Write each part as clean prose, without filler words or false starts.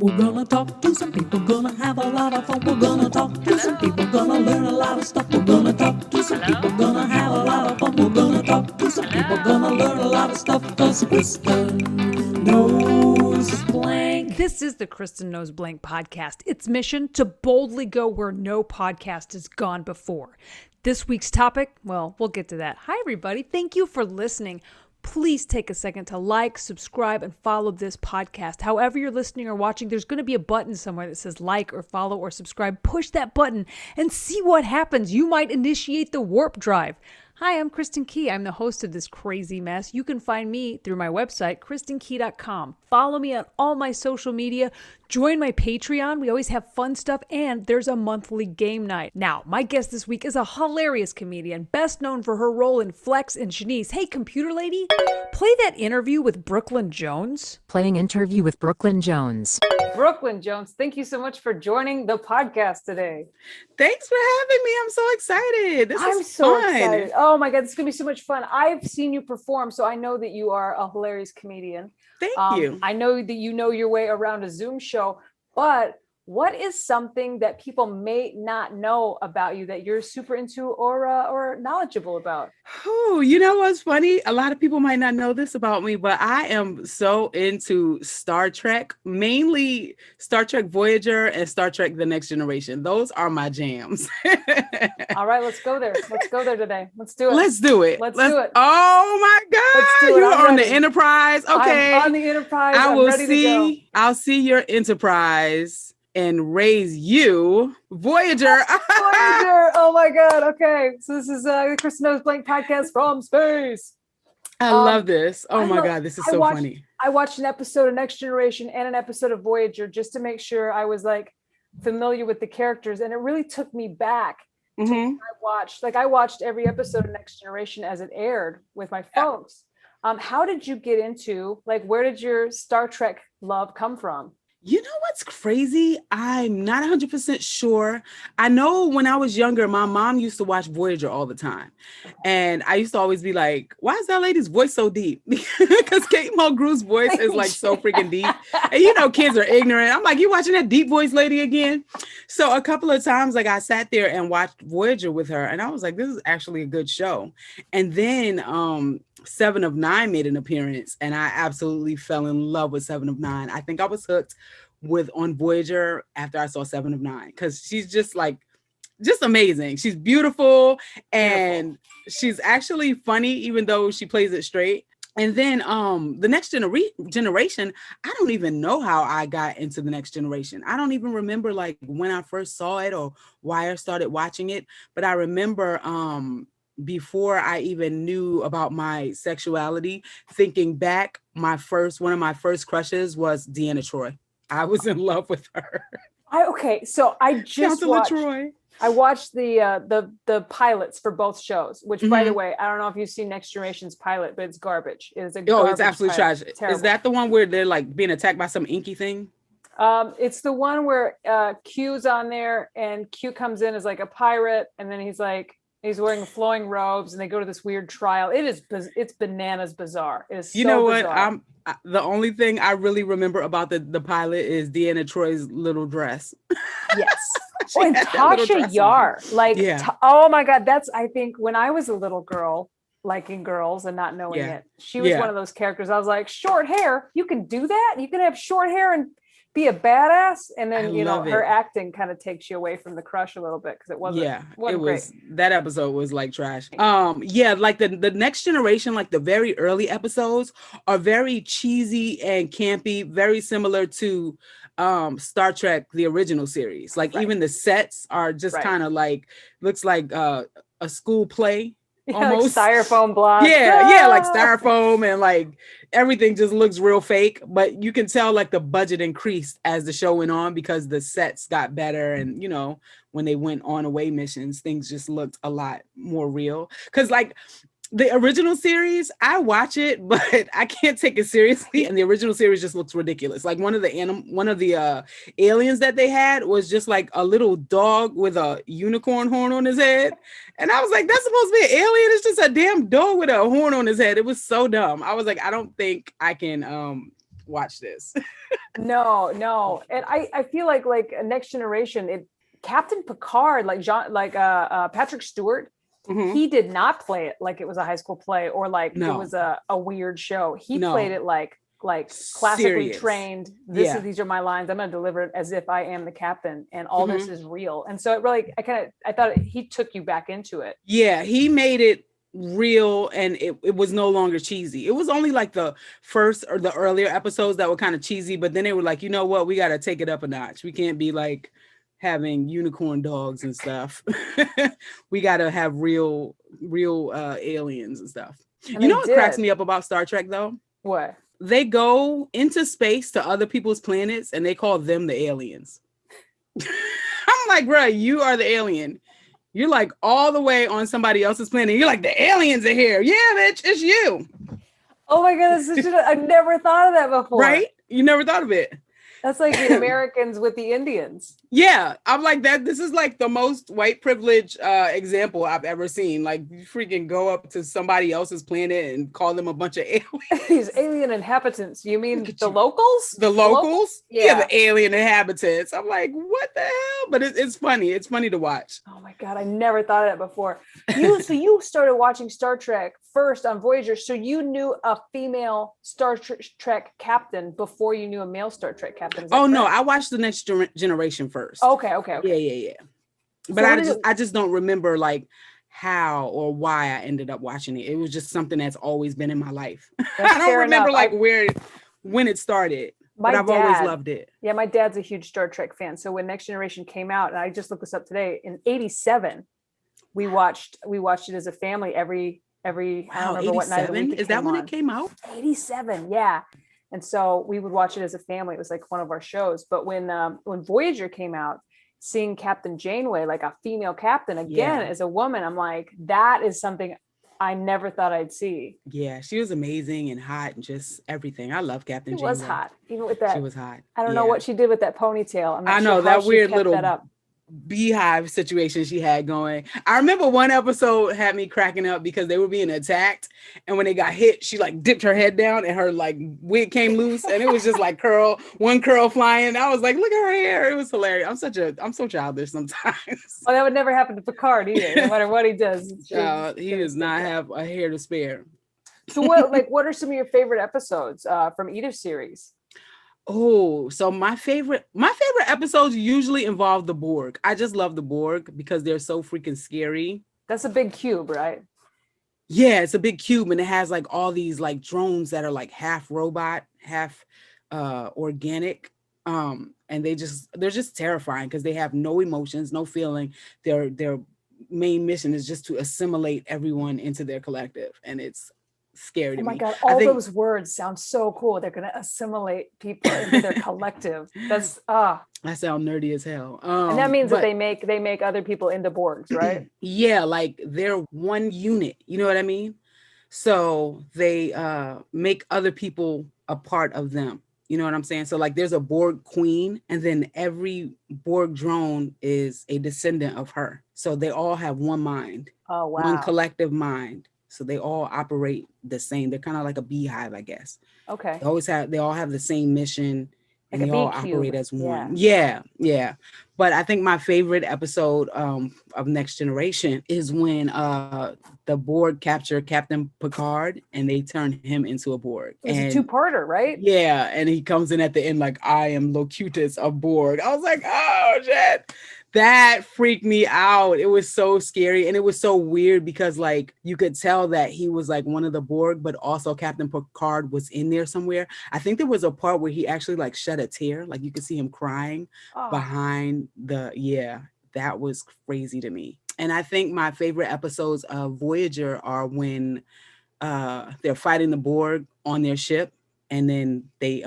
We're gonna talk to some people, gonna have a lot of fun. We're gonna talk to some people, gonna learn a lot of stuff. We're gonna talk to some people, gonna have a lot of fun. We're gonna talk to some people, gonna learn a lot of stuff. Cause Kristin knows blank. This is the Kristin Knows Blank podcast. Its mission to boldly go where no podcast has gone before. This week's topic, well, we'll get to that. Hi, everybody. Thank you for listening. Please take a second to like, subscribe, and follow this podcast. However you're listening or watching, there's going to be a button somewhere that says like or follow or subscribe. Push that button and see what happens. You might initiate the warp drive. Hi, I'm Kristin Key. I'm the host of this crazy mess. You can find me through my website, kristinkey.com. Follow me on all my social media. Join my Patreon. We always have fun stuff, and there's a monthly game night. Now, my guest this week is a hilarious comedian, best known for her role in Flex and Shanice. Hey, computer lady, play that interview with Brooklyn Jones. Playing interview with Brooklyn Jones. Brooklyn Jones, thank you so much for joining the podcast today. Thanks for having me. I'm so excited. I'm so excited. Oh my God, this is going to be so much fun. I've seen you perform, so I know that you are a hilarious comedian. Thank you. I know that you know your way around a Zoom show, but what is something that people may not know about you that you're super into or knowledgeable about? Oh, you know what's funny? A lot of people might not know this about me, but I am so into Star Trek, mainly Star Trek Voyager and Star Trek The Next Generation. Those are my jams. All right, let's go there. Let's go there today. Let's do it. Let's do it. Let's do it. Oh my God. Let's do it. You're on ready. the Enterprise. Okay. I'm on the Enterprise. I'm will ready see. To go. I'll see your Enterprise and raise you Voyager. Voyager. Oh my God. Okay. So this is the Kristin Knows Blank podcast from space. I love this. Oh my love- God. This is so funny. I watched an episode of Next Generation and an episode of Voyager just to make sure I was like familiar with the characters. And it really took me back. Mm-hmm. I watched every episode of Next Generation as it aired with my folks. How did you get into, where did your Star Trek love come from? You know what's crazy? I'm not 100% sure. I know when I was younger, my mom used to watch Voyager all the time. And I used to always be like, why is that lady's voice so deep? Because Kate Mulgrew's voice is so freaking deep. And kids are ignorant. I'm like, you watching that deep voice lady again? So a couple of times, I sat there and watched Voyager with her. And I was like, this is actually a good show. And then 7 of 9 made an appearance, and I absolutely fell in love with 7 of 9. I think I was hooked on Voyager after I saw 7 of 9 because she's just amazing. She's beautiful and she's actually funny, even though she plays it straight. And then the Next Generation, I don't even know how I got into the Next Generation. I don't even remember when I first saw it or why I started watching it. But I remember before I even knew about my sexuality, thinking back, one of my first crushes was Deanna Troi. I was in love with her. So I just watched. Troy. I watched the pilots for both shows. Which, by the way, I don't know if you've seen Next Generation's pilot, but it's garbage. It's absolutely trash. Is that the one where they're being attacked by some inky thing? It's the one where Q's on there, and Q comes in as a pirate, and then he's wearing flowing robes, and they go to this weird trial. It's bananas bizarre. It is. You know what? Bizarre. The only thing I really remember about the pilot is Deanna Troi's little dress. Yes. And Tasha Yar. Oh my God. That's, I think, when I was a little girl, liking girls and not knowing it, she was one of those characters. I was like, short hair, you can do that? You can have short hair and be a badass, and then her acting kind of takes you away from the crush a little bit because it wasn't great. That episode was trash. The Next Generation, the very early episodes are very cheesy and campy, very similar to Star Trek the original series. Even the sets are just kind of looks like a school play. Almost styrofoam blocks. Styrofoam, and everything just looks real fake, but you can tell the budget increased as the show went on because the sets got better, and when they went on away missions, things just looked a lot more real. Because the original series, I watch it, but I can't take it seriously. And the original series just looks ridiculous. One of the aliens that they had was just a little dog with a unicorn horn on his head. And I was like, that's supposed to be an alien. It's just a damn dog with a horn on his head. It was so dumb. I was like, I don't think I can watch this. No. And I feel like a Next Generation, Captain Picard, Patrick Stewart, he did not play it like it was a high school play or like it was a weird show. He played it like classically Serious. Trained. These are my lines. I'm going to deliver it as if I am the captain, and all this is real. And so it really, I thought he took you back into it. Yeah, he made it real, and it was no longer cheesy. It was only like the first or the earlier episodes that were kind of cheesy, but then they were like, you know what, we got to take it up a notch. We can't be like having unicorn dogs and stuff. We got to have real aliens and stuff. And you know what cracks me up about Star Trek though? What? They go into space to other people's planets and they call them the aliens. I'm like, bro, you are the alien. You're like all the way on somebody else's planet. You're like, the aliens are here. Yeah, bitch, it's you. Oh my goodness, I've never thought of that before. Right? You never thought of it. That's like the Americans with the Indians. Yeah, I'm like that. This is like the most white privilege example I've ever seen. Like, you freaking go up to somebody else's planet and call them a bunch of aliens. These alien inhabitants. You mean the locals? The locals? Yeah, the alien inhabitants. I'm like, what the hell? But it's funny. It's funny to watch. Oh my God, I never thought of that before. So you started watching Star Trek first on Voyager, so you knew a female Star Trek captain before you knew a male Star Trek captain. Oh no, I watched the Next Generation first. Okay. Yeah. But I just don't remember like how or why I ended up watching it. It was just something that's always been in my life. I don't remember when it started. But I've always loved it. Yeah, my dad's a huge Star Trek fan. So when Next Generation came out, and I just looked this up today, in '87, we watched it as a family every I don't remember what night of the week. Is that when it came out? '87, yeah. And so we would watch it as a family. It was like one of our shows. But when Voyager came out, seeing Captain Janeway, like a female captain again as a woman, I'm like, that is something I never thought I'd see. Yeah, she was amazing and hot and just everything. I love Captain Janeway. She was hot, even with that. She was hot. I don't know what she did with that ponytail. I know that weird little beehive situation she had going. I remember one episode had me cracking up because they were being attacked, and when they got hit, she like dipped her head down and her like wig came loose, and it was just like one curl flying. I was like, look at her hair. It was hilarious. I'm so childish sometimes. Well, that would never happen to Picard either, no matter what he does. He does not have a hair to spare. So what are some of your favorite episodes from either series? Oh, so my favorite episodes usually involve the Borg. I just love the Borg because they're so freaking scary. That's a big cube, right? Yeah, it's a big cube, and it has like all these like drones that are like half robot, half organic. And they're just terrifying because they have no emotions, no feeling. Their main mission is just to assimilate everyone into their collective, and it's scary to me. Oh my God, those words sound so cool. They're going to assimilate people into their collective. That's I sound nerdy as hell. And that means that they make other people into Borgs, right? Yeah, like they're one unit. You know what I mean? So they make other people a part of them. You know what I'm saying? So like there's a Borg queen, and then every Borg drone is a descendant of her. So they all have one mind. Oh wow. One collective mind. So they all operate the same. They're kind of like a beehive, I guess. Okay. They all have the same mission, and they all operate as one. Yeah. But I think my favorite episode of Next Generation is when the Borg capture Captain Picard and they turn him into a Borg. It's a two-parter, right? Yeah, and he comes in at the end like, I am Locutus of Borg. I was like, oh shit. That freaked me out. It was so scary, and it was so weird because like you could tell that he was like one of the Borg, but also Captain Picard was in there somewhere. I think there was a part where he actually like shed a tear, like you could see him crying behind that was crazy to me. And I think my favorite episodes of Voyager are when they're fighting the Borg on their ship, and then they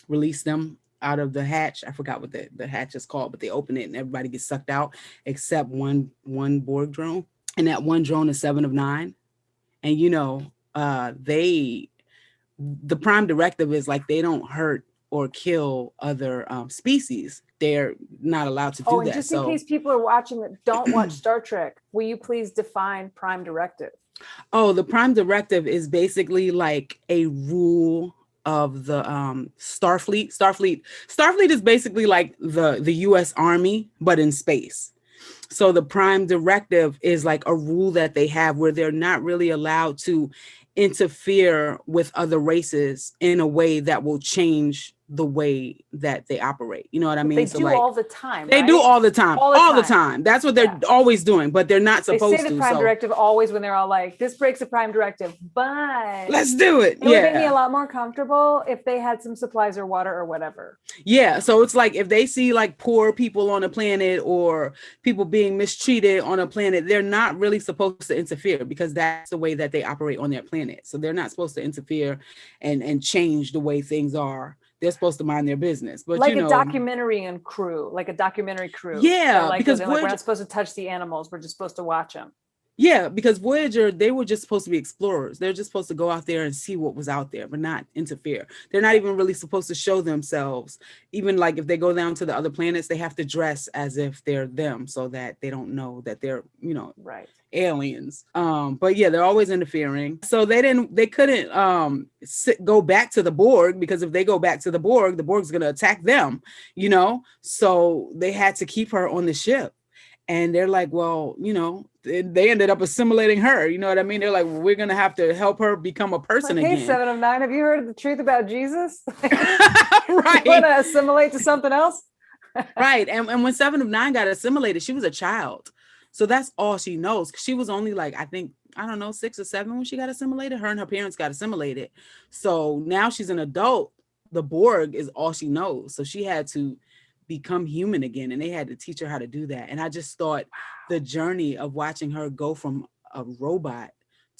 release them out of the hatch. I forgot what the hatch is called, but they open it and everybody gets sucked out except one Borg drone. And that one drone is 7 of 9. And you know, the prime directive is like they don't hurt or kill other species. They're not allowed to do that. And just in case people are watching that don't watch Star Trek, will you please define prime directive? Oh, the prime directive is basically like a rule of the Starfleet. Starfleet is basically like the US Army, but in space. So the prime directive is like a rule that they have where they're not really allowed to interfere with other races in a way that will change the way that they operate. You know what I mean? They so do like, all the time. they right? do all the time. All the time. That's what they're always doing, but they're not They supposed say the to. prime So directive always when they're all like, this breaks the prime directive, but let's do it. it would make me a lot more comfortable if they had some supplies or water or whatever. Yeah. So it's like if they see like poor people on a planet or people being mistreated on a planet, they're not really supposed to interfere because that's the way that they operate on their planet. So they're not supposed to interfere and change the way things are. They're supposed to mind their business. But like you know, a documentary crew. Yeah, like, because we're not supposed to touch the animals. We're just supposed to watch them. Yeah, because Voyager, they were just supposed to be explorers. They're just supposed to go out there and see what was out there, but not interfere. They're not even really supposed to show themselves. Even like if they go down to the other planets, they have to dress as if they're them so that they don't know that they're, you know, right, aliens. But yeah, they're always interfering. So they couldn't go back to the Borg, because if they go back to the Borg's gonna attack them, you know? So they had to keep her on the ship. And they're like, well, you know, they ended up assimilating her. You know what I mean? They're like, well, we're going to have to help her become a person like, again. Hey, 7 of 9, have you heard the truth about Jesus? Right. You want to assimilate to something else? Right. And when 7 of 9 got assimilated, she was a child. So that's all she knows. She was only like, I think, I don't know, 6 or 7 when she got assimilated. Her and her parents got assimilated. So now she's an adult. The Borg is all she knows. So she had to become human again, and they had to teach her how to do that. And I just thought the journey of watching her go from a robot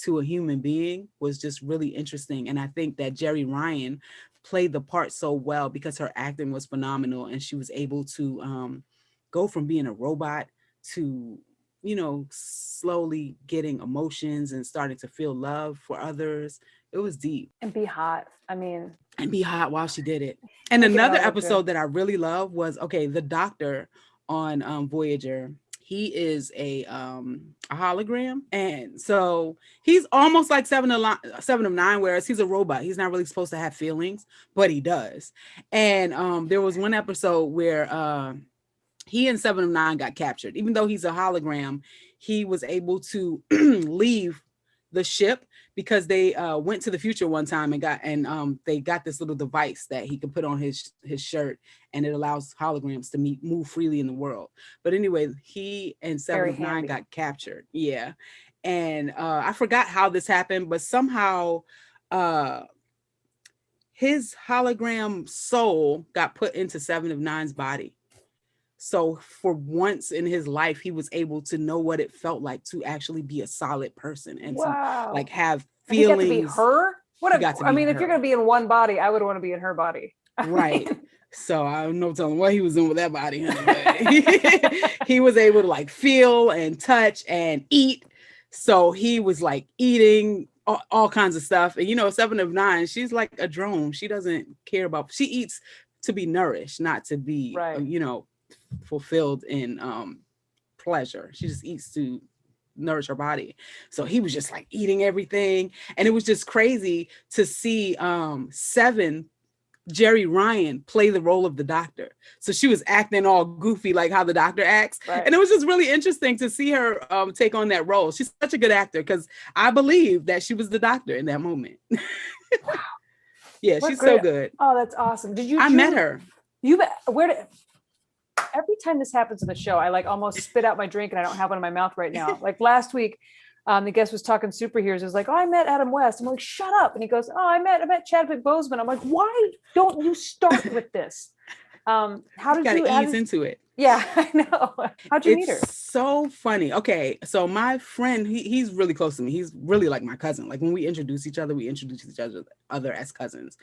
to a human being was just really interesting. And I think that Jeri Ryan played the part so well because her acting was phenomenal, and she was able to go from being a robot to, you know, slowly getting emotions and starting to feel love for others. It was deep. And be hot. I mean, and be hot while she did it. And another episode that I really love was, okay, the doctor on Voyager, he is a hologram. And so he's almost like 7 of 9, whereas he's a robot. He's not really supposed to have feelings, but he does. And there was one episode where he and 7 of 9 got captured. Even though he's a hologram, he was able to leave the ship because they went to the future one time and they got this little device that he could put on his shirt, and it allows holograms to move freely in the world. But anyway, he and 7 of 9 got captured. Yeah. And I forgot how this happened, but somehow his hologram soul got put into 7 of 9's body. So for once in his life, he was able to know what it felt like to actually be a solid person and to like have feelings. He got to be her? If you're going to be in one body, I would want to be in her body. Right. So I don't know telling what he was doing with that body. He was able to like feel and touch and eat. So he was like eating all kinds of stuff. And, you know, 7 of 9, she's like a drone. She doesn't care about, she eats to be nourished, not to be, you know, fulfilled in pleasure. She just eats to nourish her body. So he was just like eating everything, and it was just crazy to see 7 Jeri Ryan play the role of the doctor. So she was acting all goofy like how the doctor acts, and it was just really interesting to see her take on that role. She's such a good actor, because I believe that she was the doctor in that moment. Wow. Yeah, she's so good. Oh, that's awesome. I met her. Every time this happens in the show, I like almost spit out my drink, and I don't have one in my mouth right now. Like last week, the guest was talking superheroes. It was like, oh, I met Adam West. I'm like, shut up. And he goes, oh, I met Chadwick Boseman. I'm like, why don't you start with this? How did you ease into it? Yeah, I know. How'd you meet her? So funny. Okay, so my friend, he's really close to me. He's really like my cousin. Like when we introduce each other as cousins.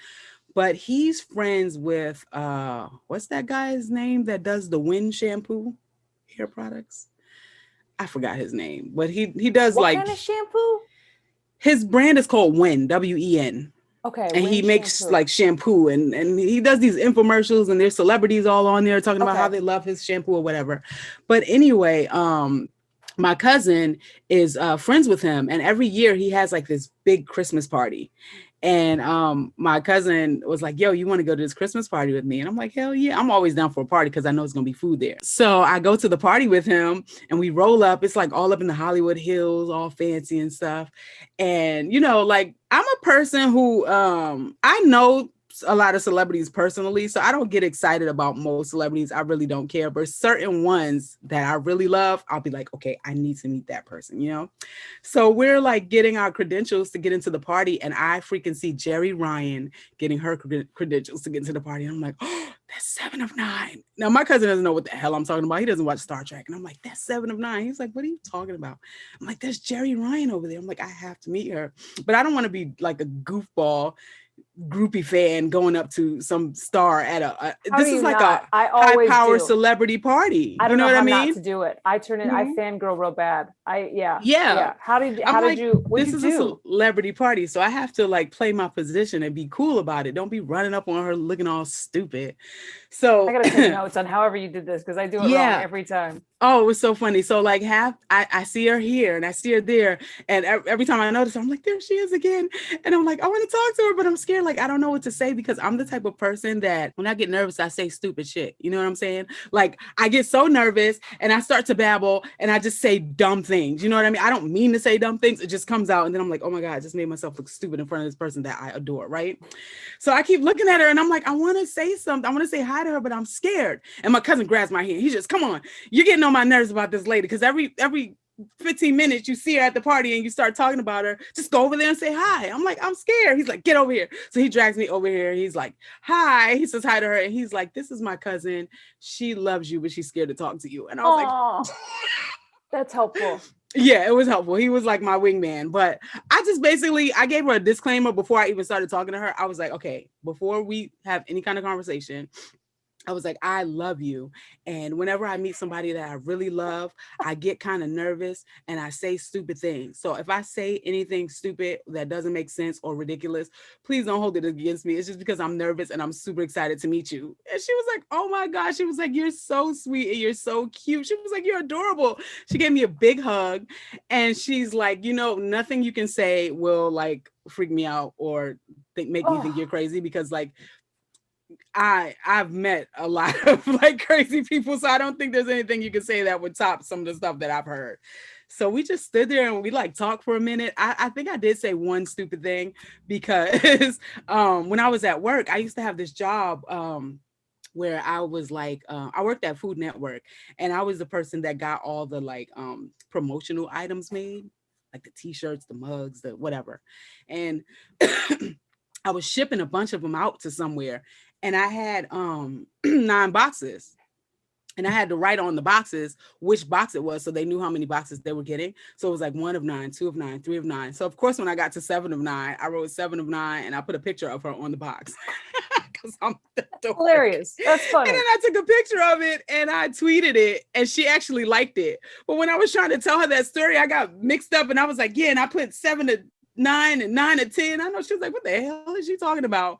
But he's friends with what's that guy's name that does the Wind shampoo hair products? I forgot his name, but he does what like kind of shampoo? His brand is called Wind, W-E-N. Okay. And he makes like shampoo, and he does these infomercials, and there's celebrities all on there talking about how they love his shampoo or whatever. But anyway, my cousin is friends with him, and every year he has like this big Christmas party. And my cousin was like, yo, you want to go to this Christmas party with me? And I'm like, hell yeah. I'm always down for a party because I know it's going to be food there. So I go to the party with him and we roll up. It's like all up in the Hollywood Hills, all fancy and stuff. And, you know, like I'm a person who I know a lot of celebrities personally, so I don't get excited about most celebrities. I really don't care, but certain ones that I really love, I'll be like, okay, I need to meet that person, you know? So we're like getting our credentials to get into the party, and I freaking see Jerry Ryan getting her credentials to get into the party. And I'm like, oh, that's 7 of 9. Now my cousin doesn't know what the hell I'm talking about. He doesn't watch Star Trek. And I'm like, that's 7 of 9. He's like, what are you talking about? I'm like, there's Jerry Ryan over there. I'm like, I have to meet her. But I don't want to be like a goofball groupie fan going up to some star at a this is like a high power celebrity party. I don't know what I mean? mean? Not to do it. I turn in. I fangirl real bad. Yeah. How did you? This is a celebrity party, so I have to like play my position and be cool about it. Don't be running up on her looking all stupid. So I gotta take notes on however you did this because I do it wrong every time. Oh, it was so funny. So like I see her here and I see her there. And every time I notice her, I'm like, there she is again. And I'm like, I want to talk to her, but I'm scared. Like, I don't know what to say because I'm the type of person that when I get nervous, I say stupid shit. You know what I'm saying? Like I get so nervous and I start to babble and I just say dumb things. You know what I mean? I don't mean to say dumb things. It just comes out. And then I'm like, oh my God, I just made myself look stupid in front of this person that I adore. Right. So I keep looking at her and I'm like, I want to say something. I want to say hi to her, but I'm scared. And my cousin grabs my hand. He just, come on, you're getting on my nerves about this lady because every 15 minutes you see her at the party and you start talking about her, just go over there and say hi. I'm like, I'm scared. He's like, get over here. So he drags me over here. He's like, hi. He says hi to her and he's like, this is my cousin. She loves you, but she's scared to talk to you. And I was like, that's helpful. Yeah, it was helpful. He was like my wingman, but I gave her a disclaimer before I even started talking to her. I was like, okay, before we have any kind of conversation, I was like, I love you. And whenever I meet somebody that I really love, I get kind of nervous and I say stupid things. So if I say anything stupid that doesn't make sense or ridiculous, please don't hold it against me. It's just because I'm nervous and I'm super excited to meet you. And she was like, oh my gosh. She was like, you're so sweet and you're so cute. She was like, you're adorable. She gave me a big hug and she's like, you know, nothing you can say will like freak me out or make me think you're crazy because like, I've met a lot of like crazy people, so I don't think there's anything you can say that would top some of the stuff that I've heard. So we just stood there and we like talked for a minute. I think I did say one stupid thing because when I was at work, I used to have this job where I was like, I worked at Food Network and I was the person that got all the like promotional items made, like the t-shirts, the mugs, the whatever. And I was shipping a bunch of them out to somewhere. And I had 9 boxes and I had to write on the boxes which box it was so they knew how many boxes they were getting. So it was like 1 of 9, 2 of 9, 3 of 9. So of course, when I got to 7 of 9, I wrote 7 of 9 and I put a picture of her on the box. Because I'm hilarious. That's funny. And then I took a picture of it and I tweeted it and she actually liked it. But when I was trying to tell her that story, I got mixed up and I was like, yeah, and I put 7 to 9 and 9 to 10. I know she was like, what the hell is she talking about?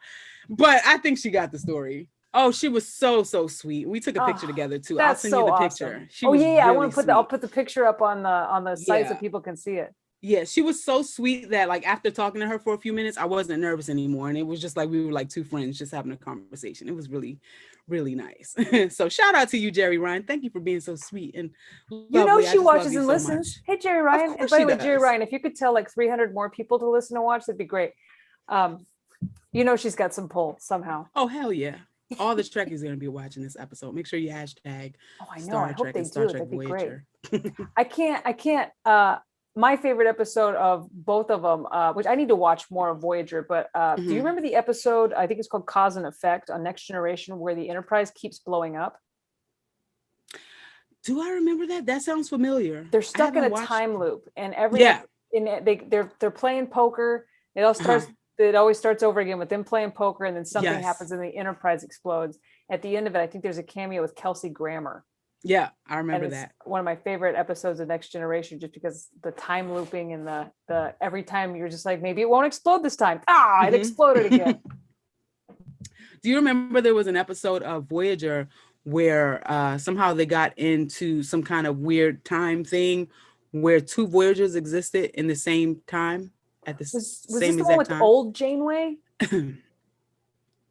But I think she got the story. Oh, she was so sweet. We took a picture together too. I'll send you the picture. She was really I want to put I'll put the picture up on the site so people can see it. Yeah, she was so sweet that like after talking to her for a few minutes, I wasn't nervous anymore. And it was just like we were like 2 friends just having a conversation. It was really, really nice. So shout out to you, Jerry Ryan. Thank you for being so sweet and lovely. You know she watches and listens. Hey, Jerry Ryan. And by the way, Jerry Ryan, if you could tell like 300 more people to listen and watch, that'd be great. You know she's got some pull somehow. Oh, hell yeah. All the Trekkies are going to be watching this episode. Make sure you hashtag Star Trek and Star Trek Voyager. I can't. My favorite episode of both of them, which I need to watch more of Voyager, but do you remember the episode, I think it's called Cause and Effect on Next Generation, where the Enterprise keeps blowing up? Do I remember that? That sounds familiar. They're stuck in a time loop and they're playing poker. It all starts it always starts over again with them playing poker and then something happens and the Enterprise explodes. At the end of it, I think there's a cameo with Kelsey Grammer. Yeah, I remember that. One of my favorite episodes of Next Generation, just because the time looping and the every time you're just like, maybe it won't explode this time. It exploded again. Do you remember there was an episode of Voyager where somehow they got into some kind of weird time thing where 2 Voyagers existed in the same time? at the Was same this the exact one with time. old Janeway?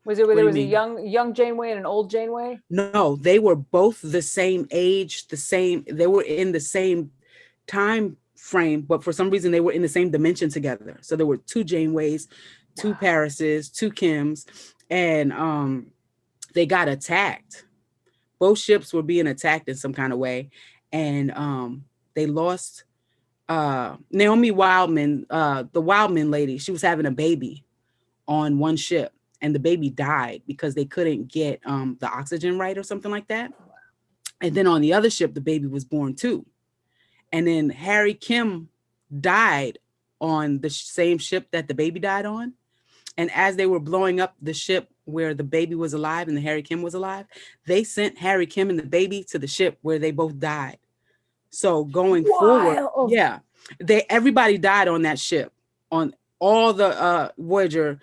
Was it where What do there you was a mean? young Janeway and an old Janeway? No, they were both the same age, they were in the same time frame, but for some reason they were in the same dimension together. So there were two Janeways, two Parises, two Kims, and they got attacked. Both ships were being attacked in some kind of way, and they lost Naomi Wildman, the Wildman lady. She was having a baby on one ship, and the baby died because they couldn't get the oxygen right or something like that. And then on the other ship, the baby was born too. And then Harry Kim died on the same ship that the baby died on. And as they were blowing up the ship where the baby was alive and the Harry Kim was alive, they sent Harry Kim and the baby to the ship where they both died. So going forward, everybody died on that ship, on all the Voyager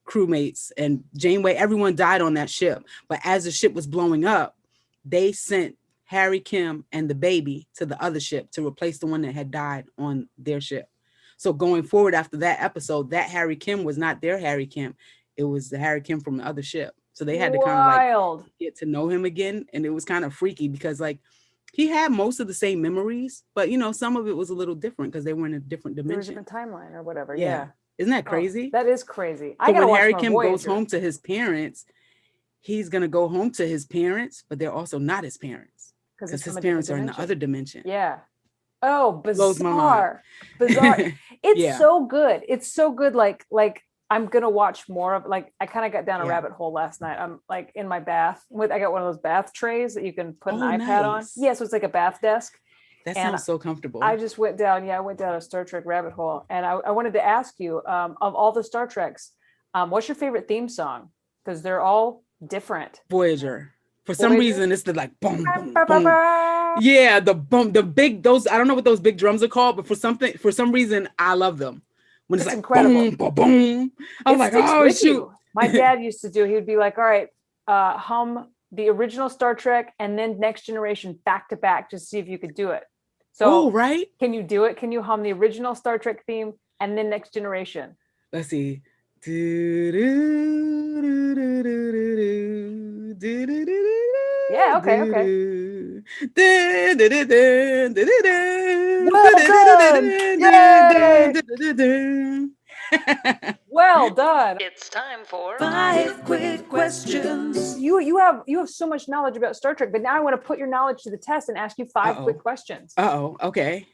crewmates and Janeway, everyone died on that ship. But as the ship was blowing up, they sent Harry Kim and the baby to the other ship to replace the one that had died on their ship. So going forward after that episode, that Harry Kim was not their Harry Kim. It was the Harry Kim from the other ship. So they had to kind of like get to know him again. And it was kind of freaky because like he had most of the same memories, but you know, some of it was a little different because they were in a different dimension. There was a different timeline or whatever. Yeah. Isn't that crazy? That is crazy. So when Harry Kim goes home to his parents, he's going to go home to his parents, but they're also not his parents because his parents are in the other dimension. Yeah. Oh, bizarre. It's so good. It's so good. Like I'm going to watch more of, like, I kind of got down a rabbit hole last night. I'm like in my bath I got one of those bath trays that you can put an iPad on. Yeah. So it's like a bath desk. That sounds so comfortable. I just went down. Yeah. I went down a Star Trek rabbit hole, and I wanted to ask you, of all the Star Treks, what's your favorite theme song? Because they're all different. Voyager. For some reason, it's the like boom, boom, boom. Yeah, the boom, the big, those, I don't know what those big drums are called, but for some reason, I love them. When it's like incredible. Boom, boom, boom. I'm like, oh shoot. My dad used to do, he would be like, all right, hum the original Star Trek and then Next Generation back to back to see if you could do it. So can you do it? Can you hum the original Star Trek theme and then Next Generation? Let's see. Yeah, okay. Well done. It's time for 5 quick questions. You have so much knowledge about Star Trek, but now I want to put your knowledge to the test and ask you 5 quick questions. Okay.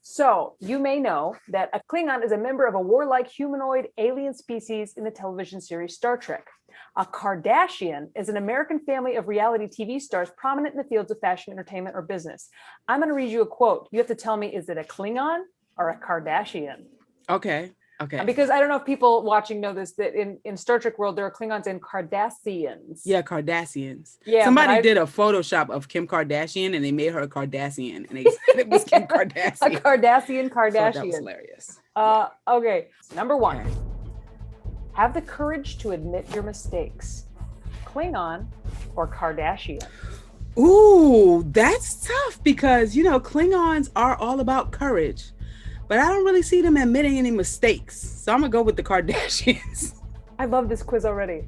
So you may know that a Klingon is a member of a warlike humanoid alien species in the television series Star Trek. A Kardashian is an American family of reality TV stars prominent in the fields of fashion, entertainment, or business. I'm going to read you a quote. You have to tell me, is it a Klingon or a Kardashian? Okay. Because I don't know if people watching know this, that in Star Trek world, there are Klingons and Kardashians. Yeah, Kardashians. Yeah, somebody did a Photoshop of Kim Kardashian and they made her a Kardashian and they said it was Kim Kardashian. A Kardashian. So that was hilarious. Okay. Number 1. Have the courage to admit your mistakes. Klingon or Kardashian? Ooh, that's tough because, you know, Klingons are all about courage. But I don't really see them admitting any mistakes. So I'm going to go with the Kardashians. I love this quiz already.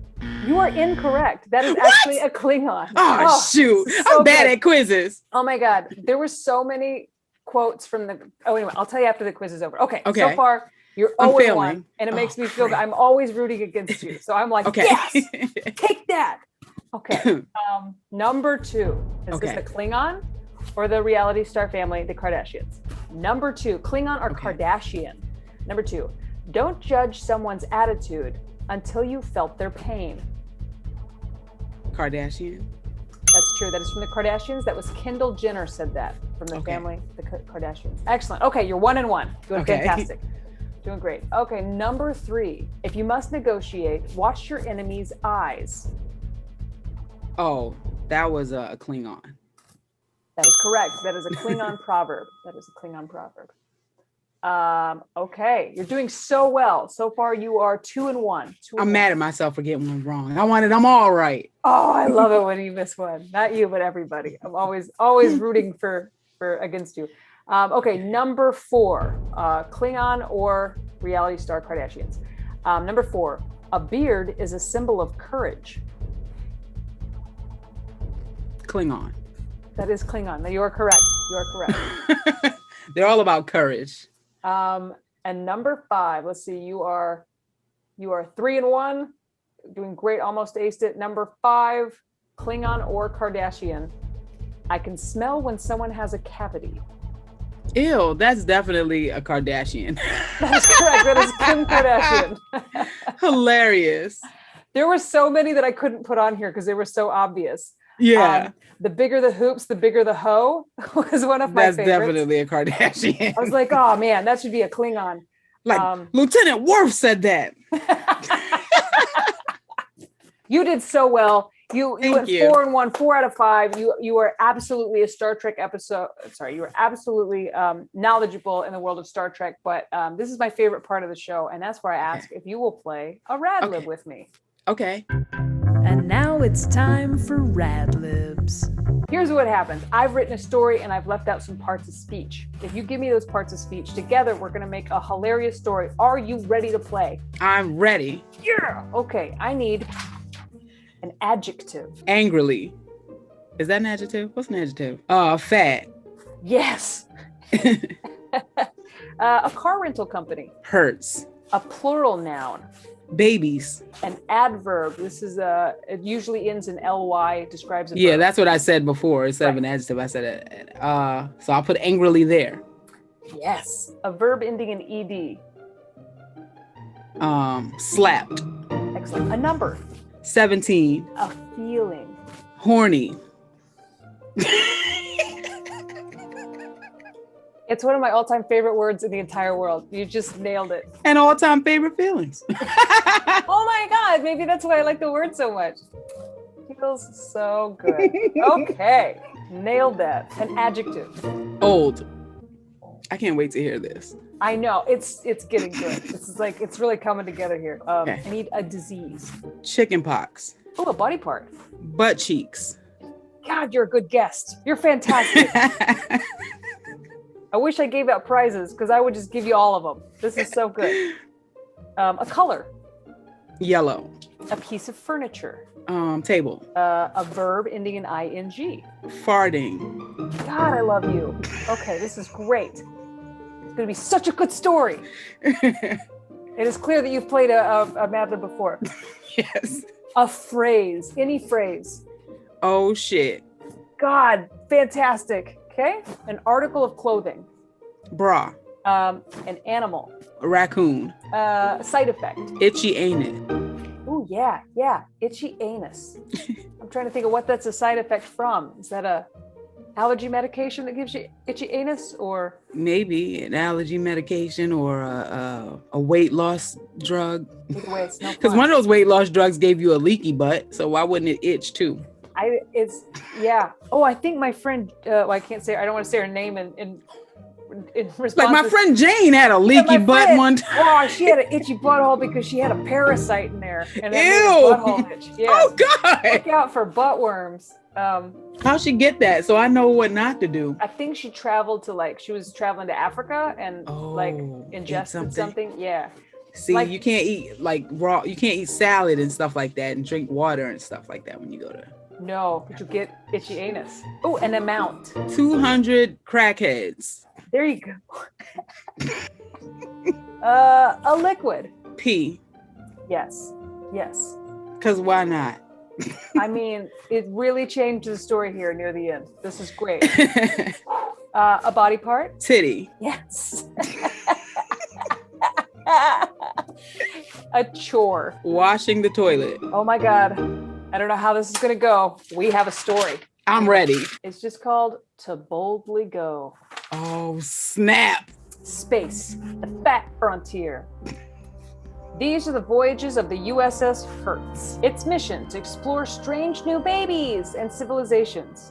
You are incorrect. That is actually a Klingon. Oh shoot. So I'm bad at quizzes. Oh my God. There were so many quotes from the... Oh, anyway, I'll tell you after the quiz is over. Okay. So far, you're 0-1. And it makes me feel good. I'm always rooting against you. So I'm like, yes, take that. Okay. Number 2. Is this the Klingon or the reality star family, the Kardashians? Number 2, Klingon or Kardashian? Number 2, don't judge someone's attitude until you felt their pain. Kardashian. That's true. That is from the Kardashians. That was Kendall Jenner said that from the family, the Kardashians. Excellent. Okay, you're 1-1. Doing fantastic. Doing great. Okay, number 3, if you must negotiate, watch your enemy's eyes. Oh, that was a Klingon. That is correct. That is a Klingon proverb. Okay, you're doing so well. So far, you are 2-1. I'm mad at myself for getting one wrong. I wanted them all right. Oh, I love it when you miss one. Not you, but everybody. I'm always rooting for against you. Okay, number 4, Klingon or reality star Kardashians. Number 4, a beard is a symbol of courage. Klingon. That is Klingon. No, you are correct. You are correct. They're all about courage. And number 5, let's see, you are 3-1, doing great, almost aced it. Number 5, Klingon or Kardashian. I can smell when someone has a cavity. Ew, that's definitely a Kardashian. That is correct. That is Kim Kardashian. Hilarious. There were so many that I couldn't put on here because they were so obvious. Yeah. The bigger the hoops, the bigger the hoe was one of my favorites. That's definitely a Kardashian. I was like, oh man, that should be a Klingon. Like Lieutenant Worf said that. You did so well. You went 4-1, 4 out of 5. You are absolutely a Star Trek episode. Sorry, you are absolutely knowledgeable in the world of Star Trek. But this is my favorite part of the show, and that's where I ask if you will play a Rad Lib with me. Okay. And now it's time for Rad Libs. Here's what happens. I've written a story and I've left out some parts of speech. If you give me those parts of speech, together we're going to make a hilarious story. Are you ready to play? I'm ready. Yeah. Okay. I need an adjective. Angrily. Is that an adjective? What's an adjective? Fat. Yes. A car rental company. Hurts. A plural noun. Babies. An adverb. This is it usually ends in ly, describes a verb. That's what I said before. Instead of an adjective, I said it. So I'll put angrily there. Yes. A verb ending in ed. Slapped. Excellent. A number. 17. A feeling. Horny. It's one of my all-time favorite words in the entire world. You just nailed it. And all-time favorite feelings. Oh my God, maybe that's why I like the word so much. Feels so good. Okay, nailed that. An adjective. Old. I can't wait to hear this. I know, it's getting good. It's really coming together here. Okay. I need a disease. Chicken pox. Oh, a body part. Butt cheeks. God, you're a good guest. You're fantastic. I wish I gave out prizes because I would just give you all of them. This is so good. A color. Yellow. A piece of furniture. Table. A verb ending in ing. Farting. God, I love you. Okay, this is great. It's going to be such a good story. It is clear that you've played a MadLib before. Yes. A phrase. Any phrase. Oh, shit. God, fantastic. Okay. An article of clothing. Bra. An animal. A raccoon. A side effect. Itchy anus. Oh, yeah. Itchy anus. I'm trying to think of what that's a side effect from. Is that a allergy medication that gives you itchy anus, or maybe an allergy medication or a weight loss drug? Either way, it's no fun. Because one of those weight loss drugs gave you a leaky butt, so why wouldn't it itch too? I think my friend, I can't say, I don't want to say her name in response. Like my friend Jane had a leaky butt one time. Oh, she had an itchy butthole because she had a parasite in there. And ew. Butthole itch. Yeah. Oh God. Look out for butt worms. How'd she get that? So I know what not to do. I think she traveled to she was traveling to Africa and ingested something. Yeah. See, you can't eat raw. You can't eat salad and stuff like that and drink water and stuff like that when you go to. No, but you get itchy anus. Oh, an amount. 200 crackheads. There you go. A liquid. Pee. Yes. Because why not? I mean, it really changed the story here near the end. This is great. A body part. Titty. Yes. A chore. Washing the toilet. Oh my God. I don't know how this is going to go. We have a story. I'm ready. It's just called To Boldly Go. Oh, snap. Space, the fat frontier. These are the voyages of the USS Hertz. Its mission to explore strange new babies and civilizations.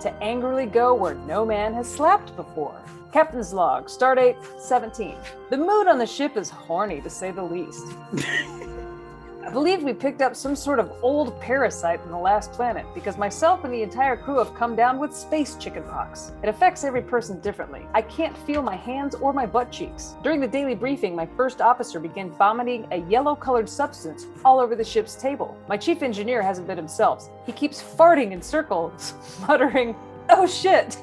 To angrily go where no man has slapped before. Captain's log, stardate 17. The mood on the ship is horny, to say the least. A believe we picked up some sort of old parasite from the last planet because myself and the entire crew have come down with space chickenpox. It affects every person differently. I can't feel my hands or my butt cheeks. During the daily briefing, my first officer began vomiting a yellow-colored substance all over the ship's table. My chief engineer hasn't been himself. He keeps farting in circles, muttering, "Oh shit."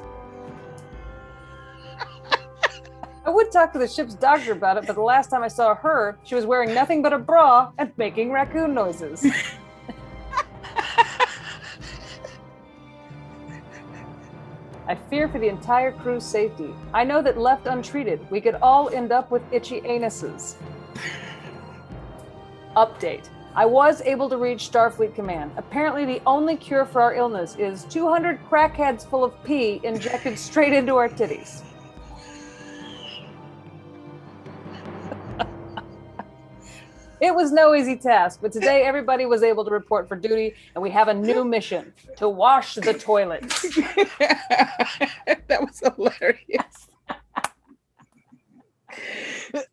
I would talk to the ship's doctor about it, but the last time I saw her, she was wearing nothing but a bra and making raccoon noises. I fear for the entire crew's safety. I know that left untreated, we could all end up with itchy anuses. Update. I was able to reach Starfleet Command. Apparently the only cure for our illness is 200 crackheads full of pee injected straight into our titties. It was no easy task, but today everybody was able to report for duty, and we have a new mission: to wash the toilets. That was hilarious.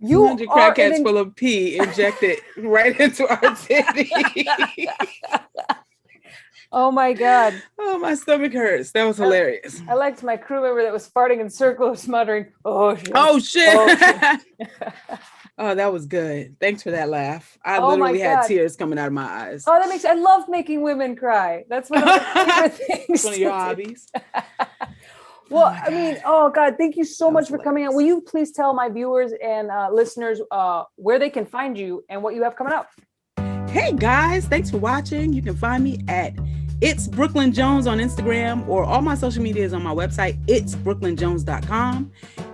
200 crackheads full of pee injected right into our titty. Oh my God. Oh, my stomach hurts. That was hilarious. I liked my crew member that was farting in circles, muttering, "Oh shit. Oh shit." Oh, shit. Oh, that was good. Thanks for that laugh. I literally had tears coming out of my eyes. Oh, I love making women cry. That's one of my favorite things. It's one of your hobbies. Well, I mean, oh God, thank you so much for coming on. Will you please tell my viewers and listeners where they can find you and what you have coming up? Hey guys, thanks for watching. You can find me at It's Brooklyn Jones on Instagram, or all my social media is on my website, itsbrooklynjones.com.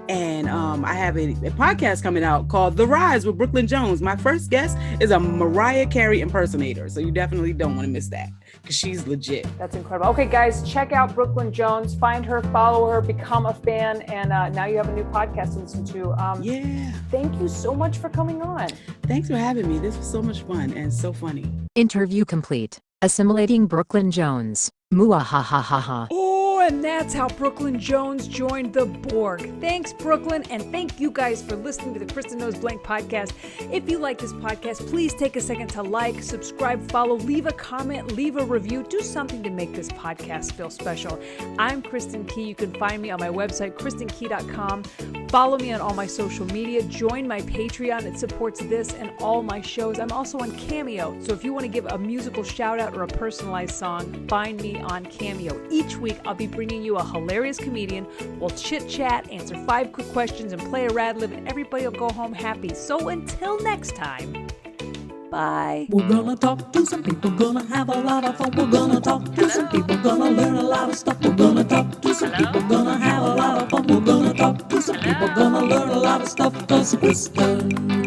And I have a podcast coming out called The Rise with Brooklyn Jones. My first guest is a Mariah Carey impersonator, so you definitely don't want to miss that because she's legit. That's incredible. Okay, guys, check out Brooklyn Jones. Find her, follow her, become a fan, and now you have a new podcast to listen to. Yeah. Thank you so much for coming on. Thanks for having me. This was so much fun and so funny. Interview complete. Assimilating Brooklyn Jones. Muahahaha. Oh, and that's how Brooklyn Jones joined the Borg. Thanks, Brooklyn, and thank you guys for listening to the Kristin Knows Blank podcast. If you like this podcast, please take a second to like, subscribe, follow, leave a comment, leave a review, do something to make this podcast feel special. I'm Kristin Key. You can find me on my website, kristinkey.com. Follow me on all my social media. Join my Patreon. It supports this and all my shows. I'm also on Cameo, so if you want to give a musical shout out or a personalized song, find me on Cameo. Each week, I'll be bringing you a hilarious comedian. We'll chit chat, answer 5 quick questions, and play a Rad Lib, and everybody will go home happy. So until next time, bye. We're gonna talk to some people, gonna have a lot of fun. We're gonna talk to some people, gonna learn a lot of stuff. We're gonna talk to some people, gonna have a lot of fun. We're gonna talk to some people, gonna learn a lot of stuff. 'Cause Kristin